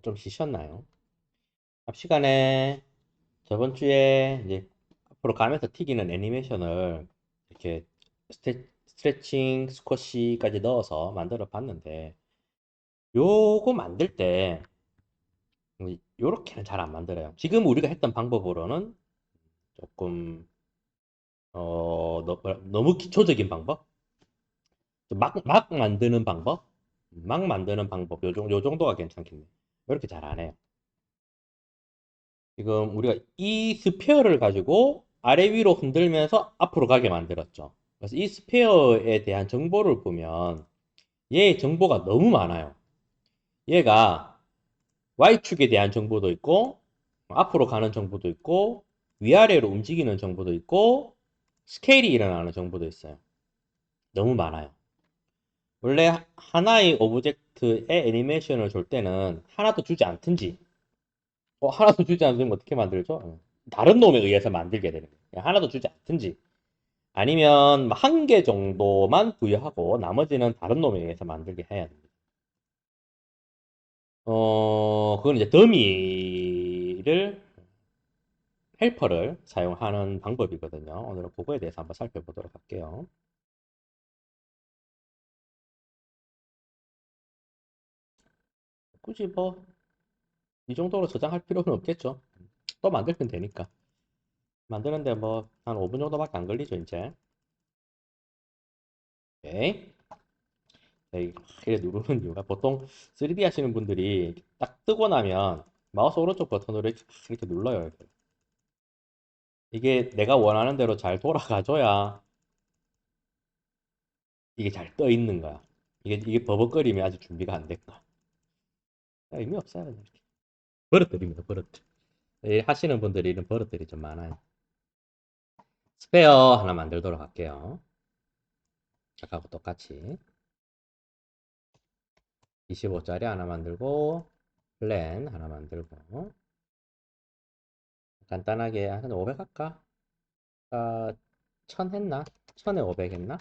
좀 쉬셨나요? 앞 시간에 저번 주에 이제 앞으로 가면서 튀기는 애니메이션을 이렇게 스트레칭, 스쿼시까지 넣어서 만들어 봤는데 요거 만들 때 요렇게는 잘 안 만들어요. 지금 우리가 했던 방법으로는 조금 너무 기초적인 방법? 막 만드는 방법? 막 만드는 방법 요 정도가 괜찮겠네. 이렇게 잘 안 해요. 지금 우리가 이 스페어를 가지고 아래 위로 흔들면서 앞으로 가게 만들었죠. 그래서 이 스페어에 대한 정보를 보면 얘의 정보가 너무 많아요. 얘가 Y축에 대한 정보도 있고 앞으로 가는 정보도 있고 위아래로 움직이는 정보도 있고 스케일이 일어나는 정보도 있어요. 너무 많아요. 원래 하나의 오브젝트의 애니메이션을 줄 때는 하나도 주지 않든지 하나도 주지 않으면 어떻게 만들죠? 다른 놈에 의해서 만들게 되는 거예요. 하나도 주지 않든지 아니면 한 개 정도만 부여하고 나머지는 다른 놈에 의해서 만들게 해야 됩니다. 그건 이제 더미를 헬퍼를 사용하는 방법이거든요. 오늘은 그거에 대해서 한번 살펴보도록 할게요. 굳이 뭐 이 정도로 저장할 필요는 없겠죠. 또 만들면 되니까. 만드는데 뭐 한 5분 정도밖에 안 걸리죠, 이제. 오케이. 네, 이렇게 누르는 이유가 보통 3D 하시는 분들이 딱 뜨고 나면 마우스 오른쪽 버튼으로 이렇게 눌러요. 이게 내가 원하는 대로 잘 돌아가줘야 이게 잘 떠 있는 거야. 이게 버벅거리면 아직 준비가 안 됐고. 의미 없어요. 이렇게. 버릇들입니다, 버릇들. 하시는 분들이 이런 버릇들이 좀 많아요. 스페어 하나 만들도록 할게요. 아까하고 똑같이. 25짜리 하나 만들고, 플랜 하나 만들고, 간단하게 한 500 할까? 아, 1000 했나? 1000에 500 했나?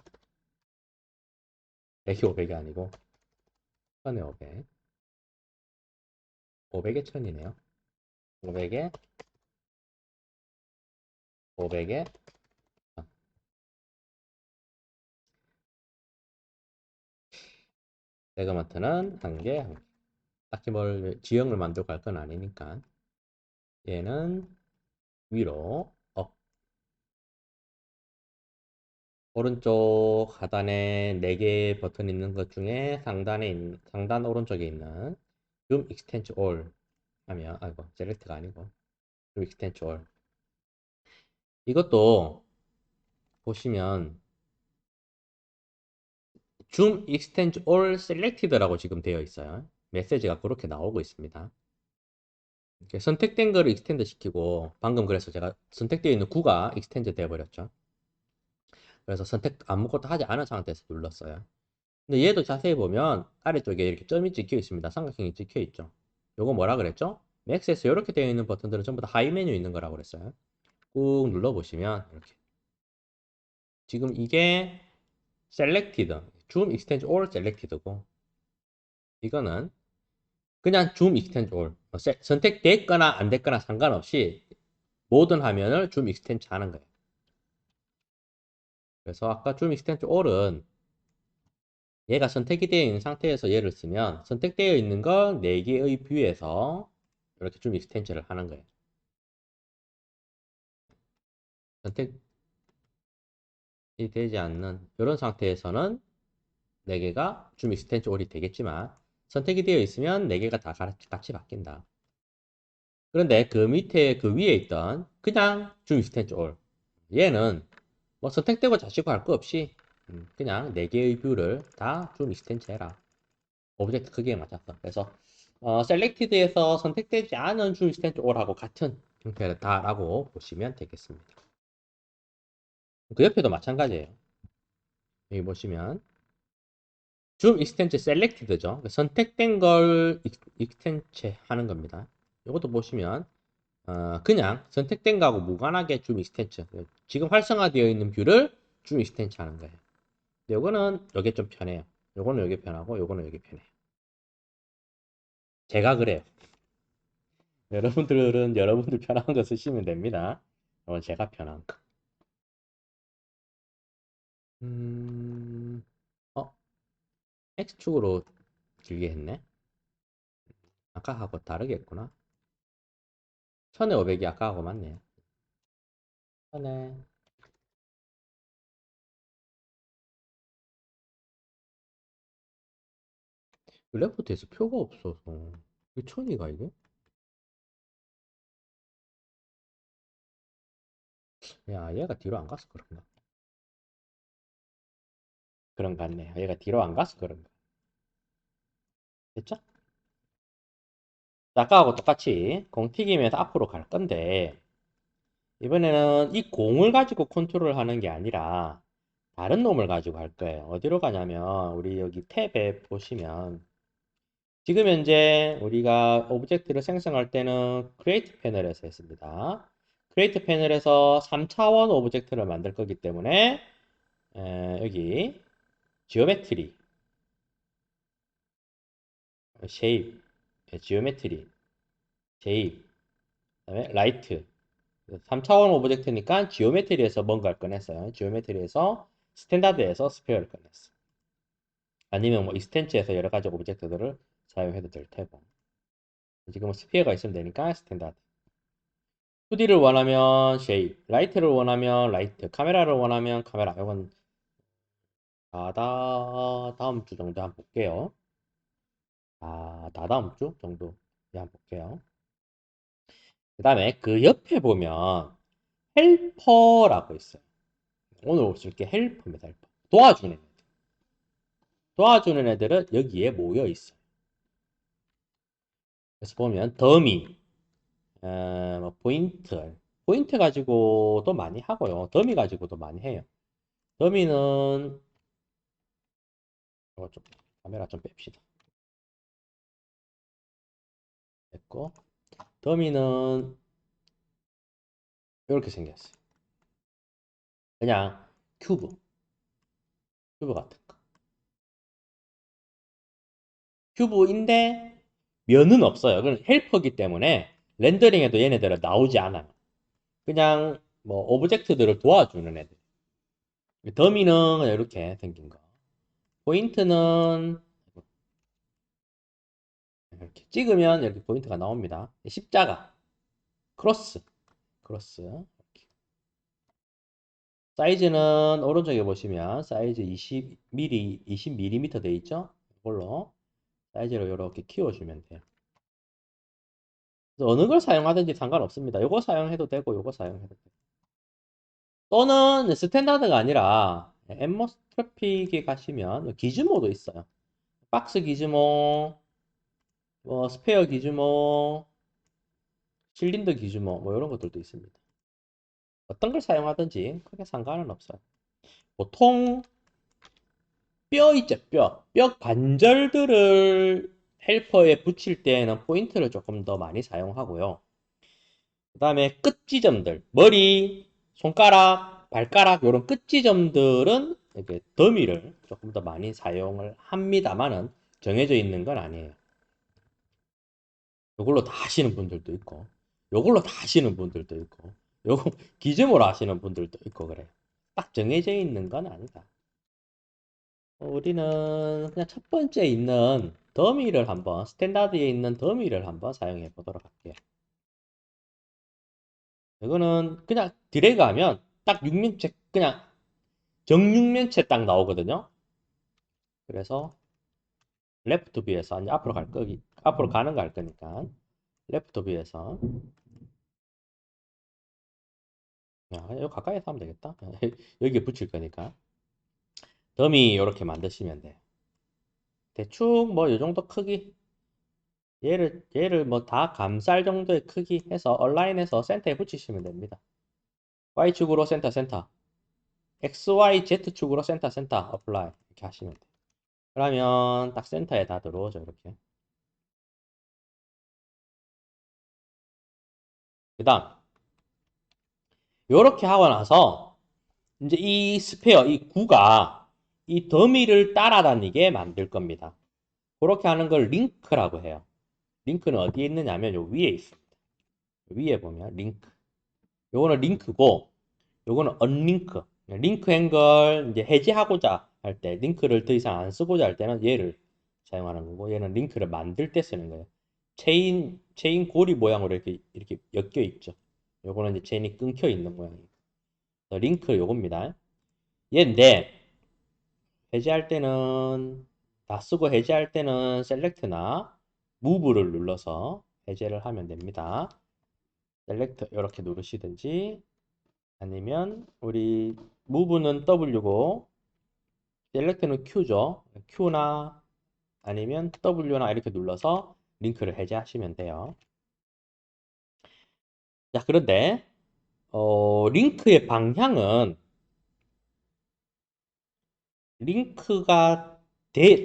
100이 500이 아니고, 1000에 500. 500에 1000이네요. 500에, 500에, 세그먼트는 한 개, 한 개. 딱히 뭘 지형을 만들고 갈 건 아니니까. 얘는 위로, 업. 오른쪽 하단에 4개 버튼 있는 것 중에 상단 오른쪽에 있는 줌 익스텐트 올 하면, 아이고, 셀렉트가 아니고, 줌 익스텐트 올. 이것도 보시면 줌 익스텐드 올 셀렉티드라고 지금 되어 있어요. 메시지가 그렇게 나오고 있습니다. 이렇게 선택된 거를 익스텐드 시키고 방금 그래서 제가 선택되어 있는 구가 익스텐드 되어 버렸죠. 그래서 선택 아무것도 하지 않은 상태에서 눌렀어요. 근데 얘도 자세히 보면 아래쪽에 이렇게 점이 찍혀 있습니다. 삼각형이 찍혀 있죠. 요거 뭐라 그랬죠? 맥스에서 이렇게 되어 있는 버튼들은 전부 다 하이 메뉴 있는 거라고 그랬어요. 꾹 눌러 보시면 이렇게 지금 이게 selected 줌 익스텐드 올 셀렉티드고 이거는 그냥 줌 익스텐드 올 선택됐거나 안 됐거나 상관없이 모든 화면을 줌 익스텐드 하는 거예요. 그래서 아까 줌 익스텐드 올은 얘가 선택이 되어 있는 상태에서 얘를 쓰면 선택되어 있는 건 4개의 뷰에서 이렇게 줌 익스텐드를 하는 거예요. 선택이 되지 않는 이런 상태에서는 4개가 줌 익스텐드 올이 되겠지만 선택이 되어 있으면 4개가 다 같이 바뀐다. 그런데 그 밑에 그 위에 있던 그냥 줌 익스텐드 올 얘는 뭐 선택되고 자시고 할 거 없이 그냥 4개의 뷰를 다 줌 익스텐드 해라. 오브젝트 크기에 맞춰서. 그래서 셀렉티드에서 선택되지 않은 줌 익스텐드 올하고 같은 형태다라고 보시면 되겠습니다. 그 옆에도 마찬가지예요. 여기 보시면 줌 익스텐드 셀렉티드죠. 선택된 걸 익스텐드 하는 겁니다. 이것도 보시면 그냥 선택된 거하고 무관하게 줌 익스텐드 지금 활성화되어 있는 뷰를 줌 익스텐드 하는 거예요. 요거는 요게 좀 편해요. 요거는 요게 편하고 요거는 요게 편해요. 제가 그래요. 여러분들은 여러분들 편한 거 쓰시면 됩니다. 이건 제가 편한 거. 음, 어, X축으로 길게 했네. 아까하고 다르겠구나. 1500이 아까하고 맞네. 네. 레포트에서 표가 없어서. 이게 1000이가 이게? 야, 얘가 뒤로 안 가서 그런가? 그런 거 같네. 얘가 뒤로 안 가서 그런가? 됐죠? 아까하고 똑같이 공 튀기면서 앞으로 갈 건데, 이번에는 이 공을 가지고 컨트롤 하는 게 아니라, 다른 놈을 가지고 할 거예요. 어디로 가냐면, 우리 여기 탭에 보시면, 지금 현재 우리가 오브젝트를 생성할 때는 크리에이트 패널에서 했습니다. 크리에이트 패널에서 3차원 오브젝트를 만들 거기 때문에, 여기, 지오메트리, 쉐입, 지오메트리, 쉐입, 그다음에 라이트. 3차원 오브젝트니까 지오메트리에서 뭔가를 꺼냈어요. 지오메트리에서 스탠다드에서 스페어를 꺼냈어. 아니면 뭐 익스텐츠에서 여러 가지 오브젝트들을 사용해도 될 테고. 지금은 스피어가 있으면 되니까 스탠다드. 2D를 원하면 쉐입, 라이트를 원하면 라이트, 카메라를 원하면 카메라. 이건 다음 주 정도 한번 볼게요. 다다음 주 정도 한번 볼게요. 그 다음에 그 옆에 보면 헬퍼라고 있어요. 오늘 올수 있게 헬퍼입니다. 헬퍼. 도와주는 애들. 도와주는 애들은 여기에 모여 있어요. 그래서 보면 더미, 뭐 포인트 가지고도 많이 하고요. 더미 가지고도 많이 해요. 더미는 이거 좀 카메라 좀 뺍시다. 됐고 더미는 이렇게 생겼어요. 그냥 큐브, 큐브 같은 거. 큐브인데 면은 없어요. 그건 헬퍼기 때문에 렌더링에도 얘네들은 나오지 않아요. 그냥 뭐 오브젝트들을 도와주는 애들. 더미는 이렇게 생긴 거. 포인트는 이렇게 찍으면 이렇게 포인트가 나옵니다. 십자가, 크로스, 크로스. 이렇게. 사이즈는 오른쪽에 보시면 사이즈 20mm, 20mm 돼 있죠? 이걸로 사이즈를 이렇게 키워주면 돼요. 어느 걸 사용하든지 상관없습니다. 이거 사용해도 되고 이거 사용해도 되고. 또는 스탠다드가 아니라 엠머스트래픽에 가시면 기즈모도 있어요. 박스 기즈모, 뭐 스페어 기즈모, 실린더 기즈모 뭐 이런 것들도 있습니다. 어떤 걸 사용하든지 크게 상관은 없어요. 보통 뼈 있죠, 뼈 관절들을 헬퍼에 붙일 때에는 포인트를 조금 더 많이 사용하고요. 그 다음에 끝 지점들, 머리, 손가락, 발가락 이런 끝 지점들은 이렇게 더미를 조금 더 많이 사용을 합니다만은 정해져 있는 건 아니에요. 이걸로 다 하시는 분들도 있고, 이걸로 다 하시는 분들도 있고, 요거 기점으로 하시는 분들도 있고 그래요. 딱 정해져 있는 건 아니다. 우리는 그냥 첫 번째 있는 더미를 한번, 스탠다드에 있는 더미를 한번 사용해 보도록 할게요. 이거는 그냥 드래그 하면 딱 육면체, 그냥 정육면체 딱 나오거든요. 그래서 레프트 뷰에서 이제 앞으로 갈 거기, 앞으로 가는 거 할 거니까 레프트 뷰에서 여기 가까이서 하면 되겠다. 여기에 붙일 거니까 더미 이렇게 만드시면 돼요. 대충 뭐 이 정도 크기 얘를 뭐 다 감쌀 정도의 크기 해서 얼라인해서 센터에 붙이시면 됩니다. Y축으로 센터 센터 XY Z축으로 센터 센터 어플라이 이렇게 하시면 돼요. 그러면 딱 센터에 다 들어오죠 이렇게. 그 다음 이렇게 하고 나서 이제 이 스페어 이 구가 이 더미를 따라다니게 만들 겁니다. 그렇게 하는 걸 링크라고 해요. 링크는 어디에 있느냐면 요 위에 있습니다. 위에 보면 링크. 요거는 링크고, 요거는 언링크. 링크한 걸 이제 해제하고자 할 때, 링크를 더 이상 안 쓰고자 할 때는 얘를 사용하는 거고, 얘는 링크를 만들 때 쓰는 거예요. 체인 고리 모양으로 이렇게 엮여 있죠. 요거는 이제 체인이 끊겨 있는 모양이에요. 링크 요겁니다. 얘인데, 해제할 때는, 다 쓰고 해제할 때는 셀렉트나 무브를 눌러서 해제를 하면 됩니다. 셀렉트 이렇게 누르시든지, 아니면 우리 무브는 W고 셀렉트는 Q죠. Q나 아니면 W나 이렇게 눌러서 링크를 해제하시면 돼요. 자, 그런데 링크의 방향은 링크가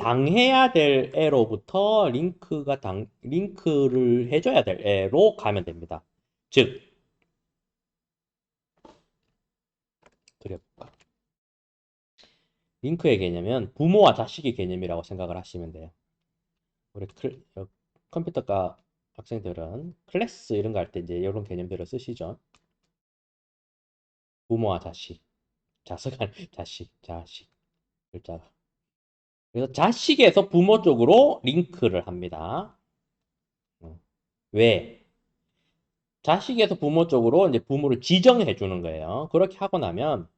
당해야 될 애로부터 링크를 해줘야 될 애로 가면 됩니다. 즉, 그려볼까? 링크의 개념은 부모와 자식의 개념이라고 생각을 하시면 돼요. 우리 컴퓨터과 학생들은 클래스 이런 거 할 때 이제 이런 개념들을 쓰시죠. 부모와 자식, 자식, 자식 글자가. 그래서 자식에서 부모 쪽으로 링크를 합니다. 왜? 자식에서 부모 쪽으로 이제 부모를 지정해 주는 거예요. 그렇게 하고 나면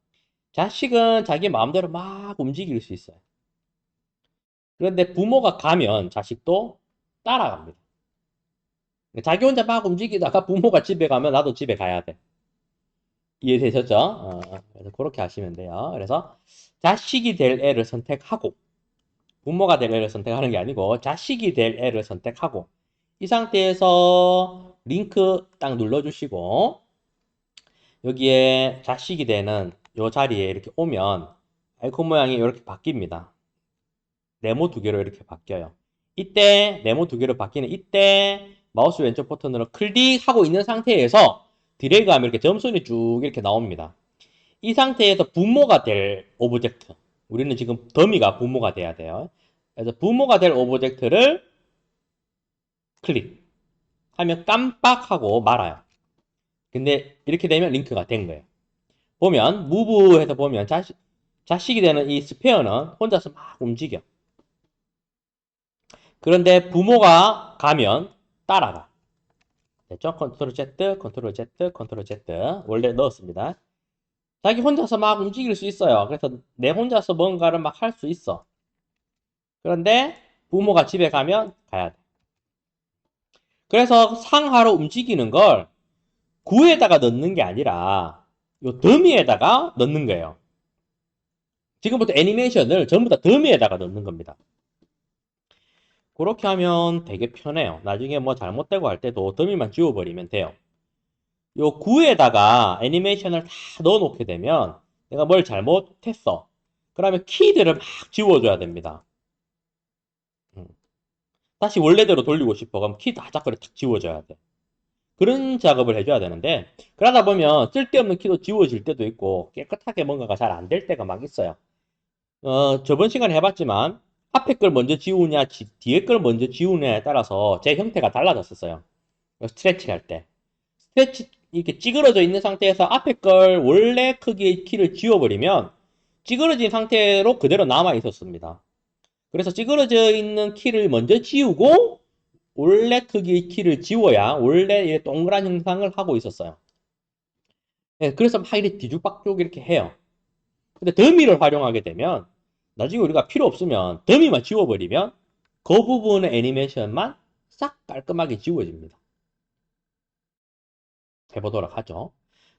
자식은 자기 마음대로 막 움직일 수 있어요. 그런데 부모가 가면 자식도 따라갑니다. 자기 혼자 막 움직이다가 부모가 집에 가면 나도 집에 가야 돼. 이해되셨죠? 그래서 그렇게 하시면 돼요. 그래서 자식이 될 애를 선택하고 부모가 될 애를 선택하는 게 아니고 자식이 될 애를 선택하고 이 상태에서 링크 딱 눌러주시고 여기에 자식이 되는 이 자리에 이렇게 오면 아이콘 모양이 이렇게 바뀝니다. 네모 두 개로 이렇게 바뀌어요. 이때 네모 두 개로 바뀌는 이때 마우스 왼쪽 버튼으로 클릭하고 있는 상태에서 드래그하면 이렇게 점선이 쭉 이렇게 나옵니다. 이 상태에서 부모가 될 오브젝트. 우리는 지금 더미가 부모가 돼야 돼요. 그래서 부모가 될 오브젝트를 클릭하면 깜빡하고 말아요. 근데 이렇게 되면 링크가 된 거예요. 보면 무브해서 보면 자식이 되는 이 스페어는 혼자서 막 움직여. 그런데 부모가 가면 따라가. 됐죠? 컨트롤 Z, 컨트롤 Z, 컨트롤 Z 원래 넣었습니다. 자기 혼자서 막 움직일 수 있어요. 그래서 내 혼자서 뭔가를 막 할 수 있어. 그런데 부모가 집에 가면 가야 돼. 그래서 상하로 움직이는 걸 구에다가 넣는 게 아니라 요 더미에다가 넣는 거예요. 지금부터 애니메이션을 전부 다 더미에다가 넣는 겁니다. 그렇게 하면 되게 편해요. 나중에 뭐 잘못되고 할 때도 더미만 지워버리면 돼요. 요 구에다가 애니메이션을 다 넣어놓게 되면 내가 뭘 잘못했어. 그러면 키들을 막 지워줘야 됩니다. 다시 원래대로 돌리고 싶어. 그럼 키 다 자꾸 탁 지워줘야 돼. 그런 작업을 해줘야 되는데 그러다 보면 쓸데없는 키도 지워질 때도 있고 깨끗하게 뭔가가 잘 안 될 때가 막 있어요. 저번 시간에 해봤지만 앞에 걸 먼저 지우냐 뒤에 걸 먼저 지우냐에 따라서 제 형태가 달라졌었어요. 스트레칭 할 때. 스트레치 이렇게 찌그러져 있는 상태에서 앞에 걸 원래 크기의 키를 지워버리면 찌그러진 상태로 그대로 남아 있었습니다. 그래서 찌그러져 있는 키를 먼저 지우고 원래 크기의 키를 지워야 원래 동그란 형상을 하고 있었어요. 네, 그래서 막 이렇게 뒤죽박죽 이렇게 해요. 근데 더미를 활용하게 되면 나중에 우리가 필요 없으면 더미만 지워버리면 그 부분의 애니메이션만 싹 깔끔하게 지워집니다. 해보도록 하죠.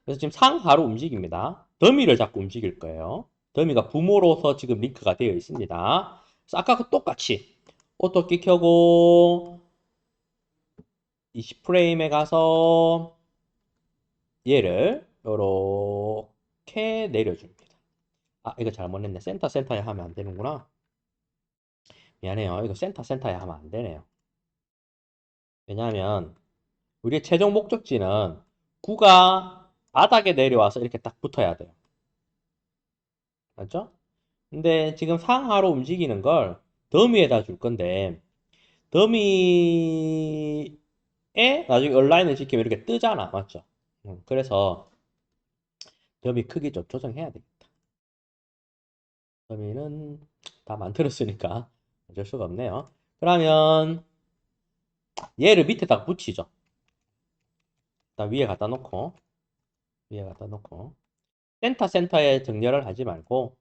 그래서 지금 상하로 움직입니다. 더미를 자꾸 움직일 거예요. 더미가 부모로서 지금 링크가 되어 있습니다. 그래서 아까 똑같이 오토키 켜고 20프레임에 가서 얘를 이렇게 내려줍니다. 아, 이거 잘못했네. 센터에 하면 안 되는구나. 미안해요. 이거 센터에 하면 안 되네요. 왜냐하면 우리의 최종 목적지는 9가 바닥에 내려와서 이렇게 딱 붙어야 돼요. 맞죠? 근데 지금 상하로 움직이는 걸 더미에다 줄 건데 더미에다 나중에 얼라인을 시키면 이렇게 뜨잖아. 맞죠? 그래서 더미 크기 좀 조정해야 되겠다. 더미는 다 만들었으니까 어쩔 수가 없네요. 그러면 얘를 밑에다가 붙이죠. 일단 위에 갖다 놓고 센터에 정렬을 하지 말고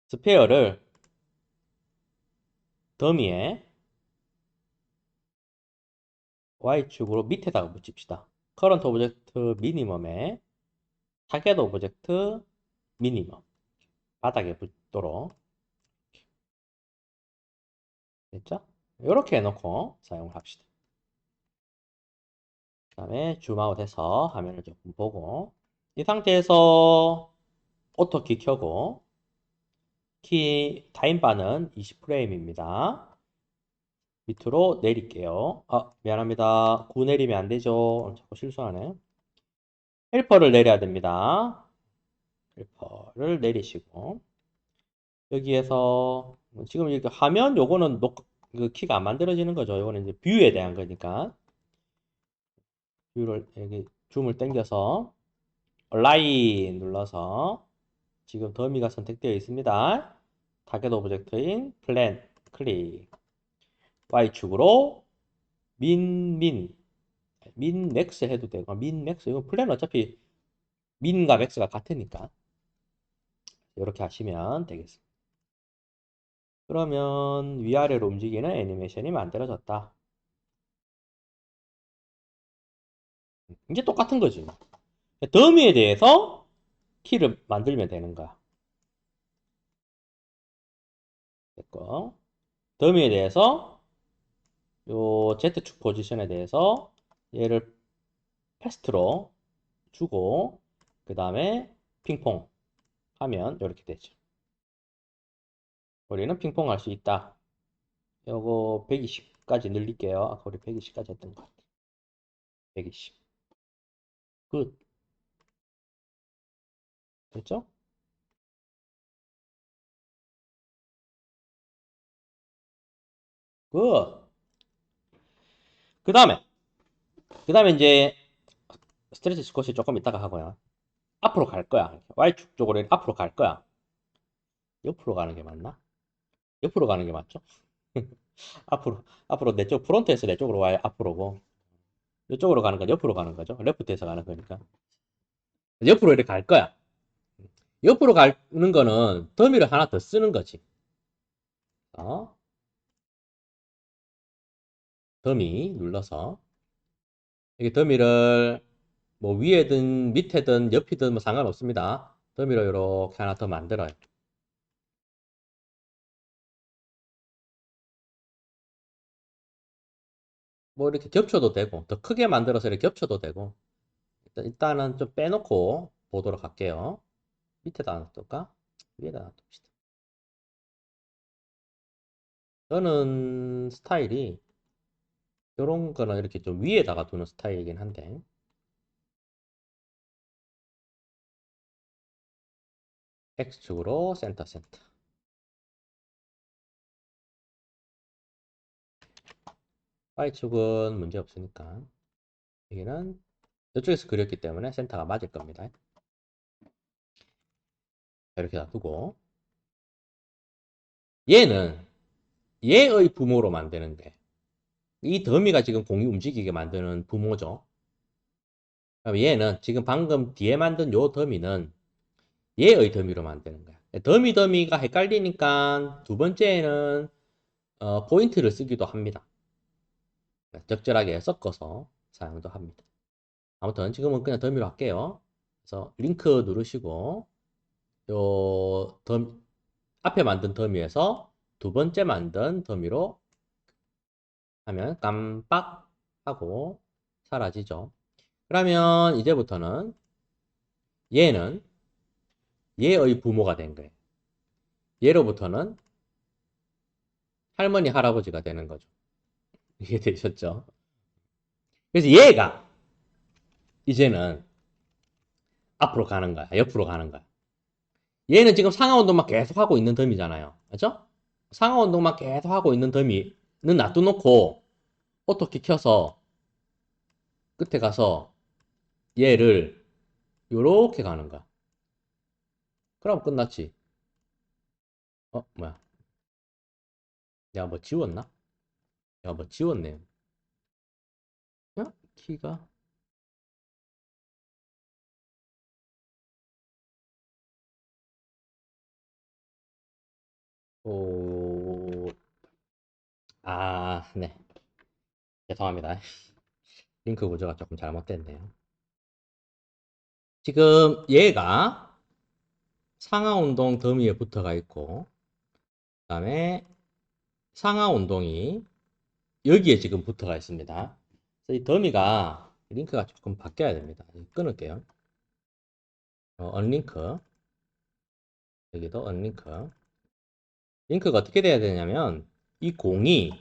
스페어를 더미에 Y축으로 밑에다가 붙입시다. 커런트 오브젝트 미니멈에 타겟 오브젝트 미니멈 바닥에 붙도록 됐죠? 이렇게 해놓고 사용을 합시다. 그 다음에 줌아웃 해서 화면을 조금 보고 이 상태에서 오토키 켜고 키 타임바는 20프레임입니다. 밑으로 내릴게요. 미안합니다. 9 내리면 안 되죠. 자꾸 실수하네. 헬퍼를 내려야 됩니다. 헬퍼를 내리시고 여기에서 지금 이렇게 화면 요거는 그 키가 안 만들어지는 거죠. 요거는 이제 뷰에 대한 거니까 뷰를 여기 줌을 당겨서 얼라인 눌러서 지금 더미가 선택되어 있습니다. 타겟 오브젝트인 플랜 클릭 Y축으로 민 맥스 해도 되고 민 맥스 이거 플랜 어차피 민과 맥스가 같으니까 이렇게 하시면 되겠습니다. 그러면 위아래로 움직이는 애니메이션이 만들어졌다. 이제 똑같은 거지. 더미에 대해서 키를 만들면 되는 거야. 됐고. 더미에 대해서 요 Z축 포지션에 대해서 얘를 패스트로 주고 그 다음에 핑퐁 하면 이렇게 되죠. 우리는 핑퐁 할 수 있다. 요거 120까지 늘릴게요. 아까 우리 120까지 했던 것 같아. 120. 굿. 됐죠? 굿. 그 다음에 이제 스트레치 스쿼시 조금 이따가 하고요. 앞으로 갈 거야. Y축 쪽으로 앞으로 갈 거야. 옆으로 가는 게 맞나? 옆으로 가는 게 맞죠? 앞으로 내 쪽, 프론트에서 내 쪽으로 와야 앞으로고, 이쪽으로 가는 건 옆으로 가는 거죠. 레프트에서 가는 거니까. 옆으로 이렇게 갈 거야. 옆으로 가는 거는 더미를 하나 더 쓰는 거지. 어? 더미 눌러서. 이게 더미를 뭐 위에든 밑에든 옆이든 뭐 상관없습니다. 더미를 이렇게 하나 더 만들어요. 뭐 이렇게 겹쳐도 되고, 더 크게 만들어서 이렇게 겹쳐도 되고, 일단은 좀 빼놓고 보도록 할게요. 밑에다 놔둘까? 위에다 놔둡시다. 저는 스타일이 이런 거는 이렇게 좀 위에다가 두는 스타일이긴 한데 X축으로 센터 Y축은 문제 없으니까 여기는 이쪽에서 그렸기 때문에 센터가 맞을 겁니다. 이렇게 놔두고 얘는 얘의 부모로 만드는 게 이 더미가 지금 공이 움직이게 만드는 부모죠. 그럼 얘는 지금 방금 뒤에 만든 요 더미는 얘의 더미로 만드는 거야. 더미가 헷갈리니까 두 번째에는 포인트를 쓰기도 합니다. 적절하게 섞어서 사용도 합니다. 아무튼 지금은 그냥 더미로 할게요. 그래서 링크 누르시고 요 앞에 만든 더미에서 두 번째 만든 더미로 하면 깜빡 하고 사라지죠. 그러면 이제부터는 얘는 얘의 부모가 된 거예요. 얘로부터는 할머니, 할아버지가 되는 거죠. 이해되셨죠? 그래서 얘가 이제는 앞으로 가는 거야. 옆으로 가는 거야. 얘는 지금 상하 운동만 계속 하고 있는 덤이잖아요. 그죠? 상하 운동만 계속 하고 있는 덤이는 놔둬놓고 어떻게 켜서 끝에 가서 얘를 요렇게 가는 거야. 그럼 끝났지. 뭐야. 내가 뭐 지웠나? 내가 뭐 지웠네. 야? 키가? 오, 네. 죄송합니다. 링크 구조가 조금 잘못됐네요. 지금 얘가 상하 운동 더미에 붙어가 있고, 그 다음에 상하 운동이 여기에 지금 붙어가 있습니다. 그래서 이 더미가 링크가 조금 바뀌어야 됩니다. 끊을게요. 언링크. 여기도 언링크. 링크가 어떻게 돼야 되냐면, 이 공이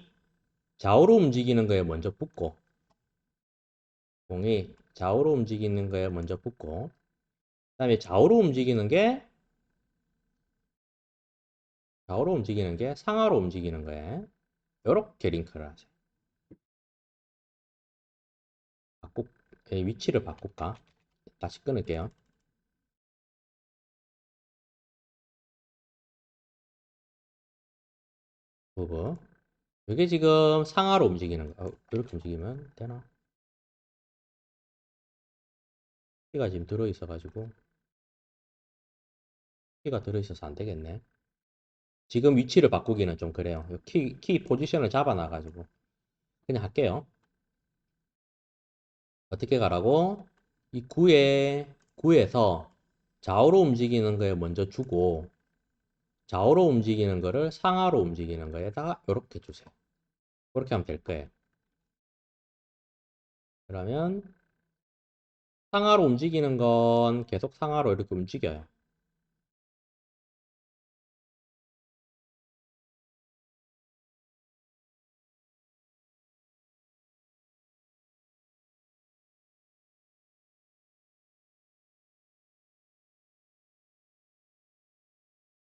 좌우로 움직이는 거에 먼저 붙고, 공이 좌우로 움직이는 거에 먼저 붙고, 그 다음에 좌우로 움직이는 게 상하로 움직이는 거에 이렇게 링크를 하죠. 위치를 바꿀까? 다시 끊을게요. 부분. 이게 지금 상하로 움직이는 거. 이렇게 움직이면 되나? 키가 지금 들어있어가지고 키가 들어있어서 안 되겠네. 지금 위치를 바꾸기는 좀 그래요. 키 포지션을 잡아놔가지고 그냥 할게요. 어떻게 가라고? 이 9에서 좌우로 움직이는 거에 먼저 주고 좌우로 움직이는 거를 상하로 움직이는 거에다가 이렇게 주세요. 그렇게 하면 될 거예요. 그러면 상하로 움직이는 건 계속 상하로 이렇게 움직여요.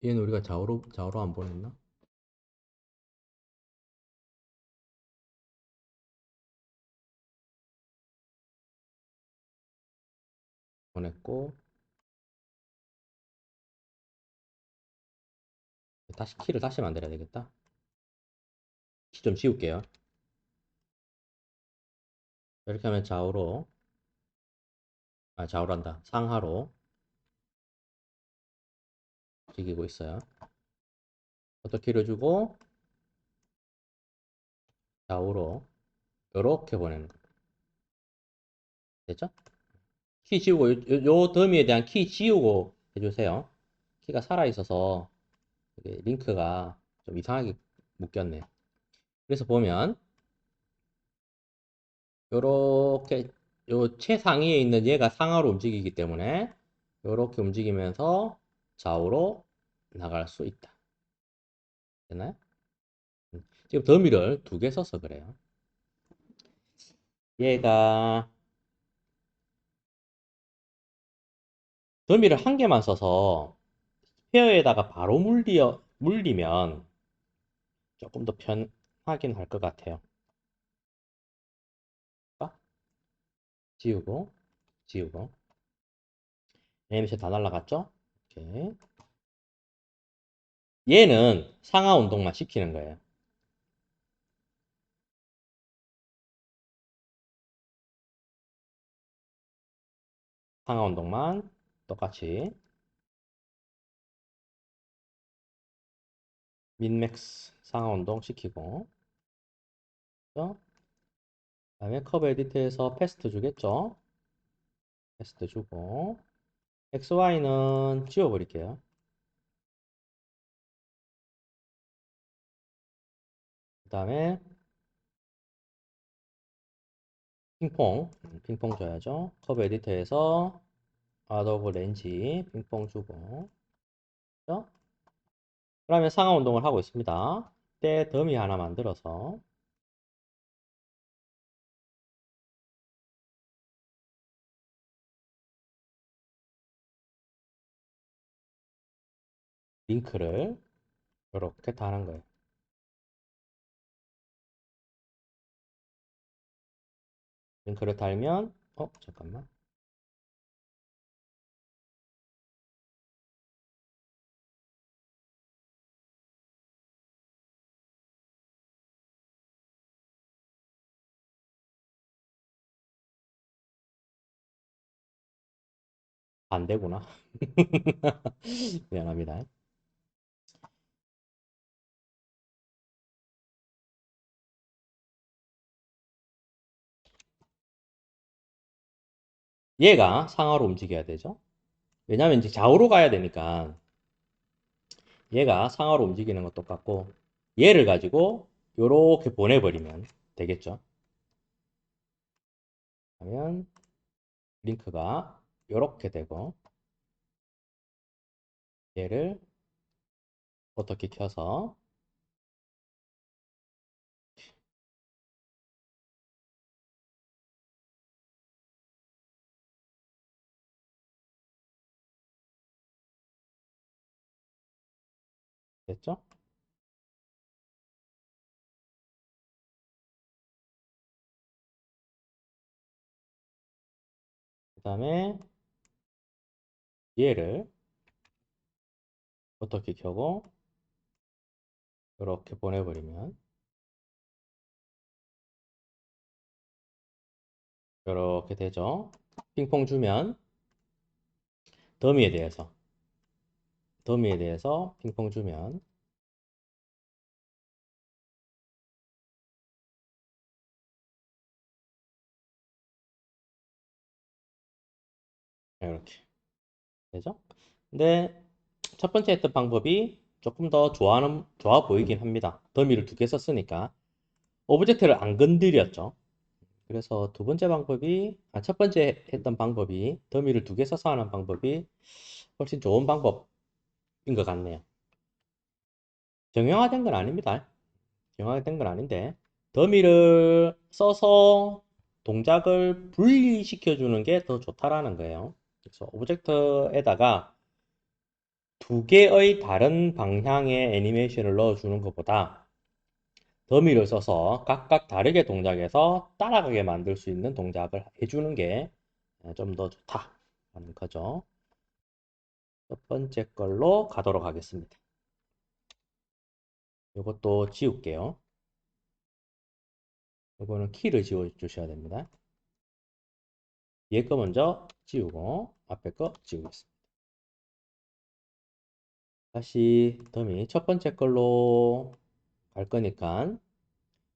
얘는 우리가 좌우로 안 보냈나? 보냈고 다시 키를 다시 만들어야 되겠다. 키 좀 지울게요. 이렇게 하면 좌우란다. 상하로 움직이고 있어요. 어떤 키를 주고 좌우로 이렇게 보내는 거. 됐죠? 키 지우고 요 더미에 대한 키 지우고 해주세요. 키가 살아있어서 링크가 좀 이상하게 묶였네. 그래서 보면 요렇게 요 최상위에 있는 얘가 상하로 움직이기 때문에 요렇게 움직이면서 좌우로 나갈 수 있다. 되나요? 지금 더미를 두 개 써서 그래요. 얘가 더미를 한 개만 써서 스페어에다가 바로 물리면 조금 더 편하긴 할 것 같아요. 지우고, 지우고. 애니메이션 다 날라갔죠? 오케이. 얘는 상하 운동만 시키는 거예요. 상하 운동만 똑같이 민맥스 상하 운동 시키고, 그다음에 커브 에디트에서 패스트 주겠죠? 패스트 주고, XY는 지워버릴게요. 그 다음에 핑퐁 줘야죠. 커브 에디터에서 아도브 렌지 핑퐁 주고, 그죠? 그러면 상하 운동을 하고 있습니다. 때 더미 하나 만들어서 링크를 이렇게 다는 거예요. 링크를 달면, 잠깐만. 안 되구나. 미안합니다. 얘가 상하로 움직여야 되죠. 왜냐면 이제 좌우로 가야 되니까 얘가 상하로 움직이는 건 똑같고 얘를 가지고 요렇게 보내버리면 되겠죠. 그러면 링크가 요렇게 되고 얘를 어떻게 켜서 됐죠? 그 다음에 얘를 어떻게 켜고 이렇게 보내버리면 이렇게 되죠. 핑퐁 주면 더미에 대해서 핑퐁 주면 이렇게 되죠. 근데 첫 번째 했던 방법이 조금 더 좋아 보이긴 합니다. 더미를 두 개 썼으니까 오브젝트를 안 건드렸죠. 그래서 두 번째 방법이, 첫 번째 했던 방법이 더미를 두 개 써서 하는 방법이 훨씬 좋은 방법인 것 같네요. 정형화된 건 아닙니다. 정형화된 건 아닌데 더미를 써서 동작을 분리시켜 주는 게 더 좋다라는 거예요. 그래서 오브젝트에다가 두 개의 다른 방향의 애니메이션을 넣어주는 것보다 더미를 써서 각각 다르게 동작해서 따라가게 만들 수 있는 동작을 해주는 게 좀 더 좋다라는 거죠. 첫 번째 걸로 가도록 하겠습니다. 이것도 지울게요. 이거는 키를 지워 주셔야 됩니다. 위에 거 먼저 지우고 앞에 거 지우겠습니다. 다시 더미 첫 번째 걸로 갈 거니까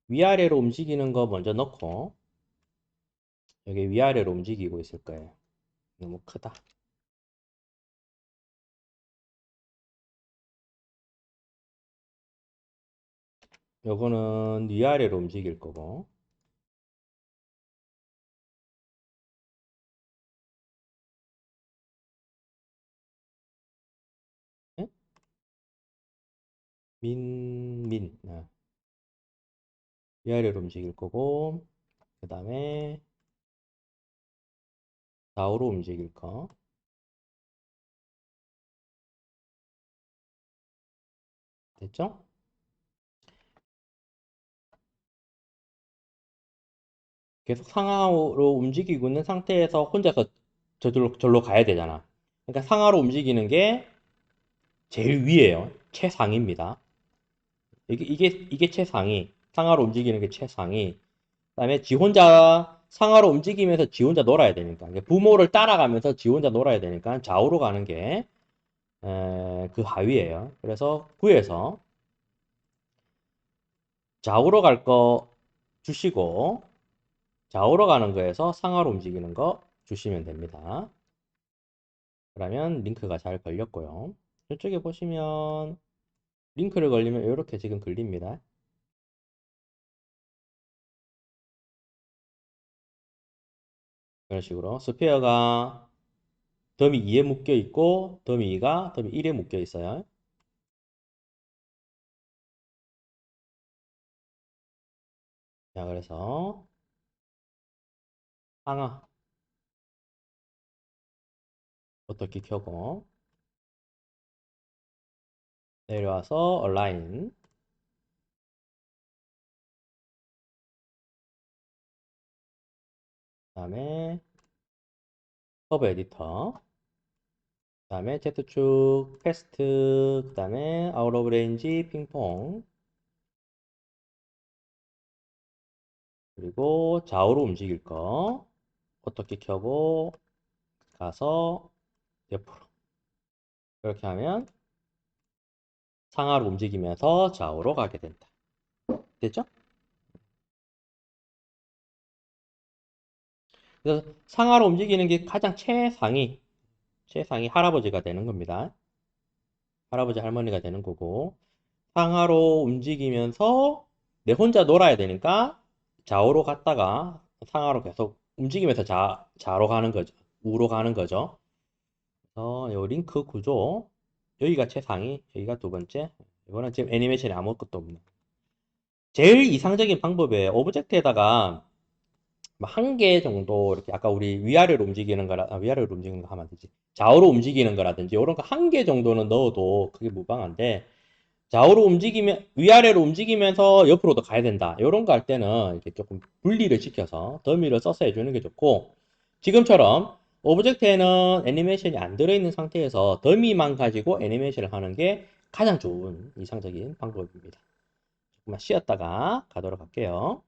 위아래로 움직이는 거 먼저 넣고 여기 위아래로 움직이고 있을 거예요. 너무 크다. 요거는 위아래로 움직일 거고 네? 위아래로 움직일 거고 그 다음에 좌우로 움직일 거 됐죠? 계속 상하로 움직이고 있는 상태에서 혼자서 저절로 가야 되잖아. 그러니까 상하로 움직이는 게 제일 위에요. 최상입니다. 이게 최상위. 상하로 움직이는 게 최상위. 그다음에 지 혼자 상하로 움직이면서 지 혼자 놀아야 되니까. 부모를 따라가면서 지 혼자 놀아야 되니까 좌우로 가는 게 그 하위예요. 그래서 구에서 좌우로 갈 거 주시고 좌우로 가는 거에서 상하로 움직이는 거 주시면 됩니다. 그러면 링크가 잘 걸렸고요. 이쪽에 보시면 링크를 걸리면 이렇게 지금 걸립니다. 이런 식으로 스페어가 더미 2에 묶여 있고 더미 2가 더미 1에 묶여 있어요. 자, 그래서 상하 어떻게 켜고 내려와서 얼라인 다음에 커브 에디터, 다음에 Z축 패스트, 그 다음에 아웃 오브 레인지 핑퐁, 그리고 좌우로 움직일 거 어떻게 켜고 가서 옆으로 이렇게 하면 상하로 움직이면서 좌우로 가게 된다. 됐죠? 그래서 상하로 움직이는 게 가장 최상위 할아버지가 되는 겁니다. 할아버지 할머니가 되는 거고, 상하로 움직이면서 내 혼자 놀아야 되니까 좌우로 갔다가 상하로 계속 움직이면서 좌로 가는 거죠. 우로 가는 거죠. 그래서 요 링크 구조, 여기가 최상위, 여기가 두 번째. 이거는 지금 애니메이션이 아무것도 없는. 제일 이상적인 방법이에요. 오브젝트에다가 한 개 정도 이렇게 아까 우리 위아래로 움직이는 거라 위아래로 움직이는 거 하면 안 되지. 좌우로 움직이는 거라든지 이런 거 한 개 정도는 넣어도 그게 무방한데 좌우로 움직이면 위아래로 움직이면서 옆으로도 가야 된다. 이런 거 할 때는 이렇게 조금 분리를 시켜서 더미를 써서 해주는 게 좋고 지금처럼 오브젝트에는 애니메이션이 안 들어있는 상태에서 더미만 가지고 애니메이션을 하는 게 가장 좋은 이상적인 방법입니다. 조금만 쉬었다가 가도록 할게요.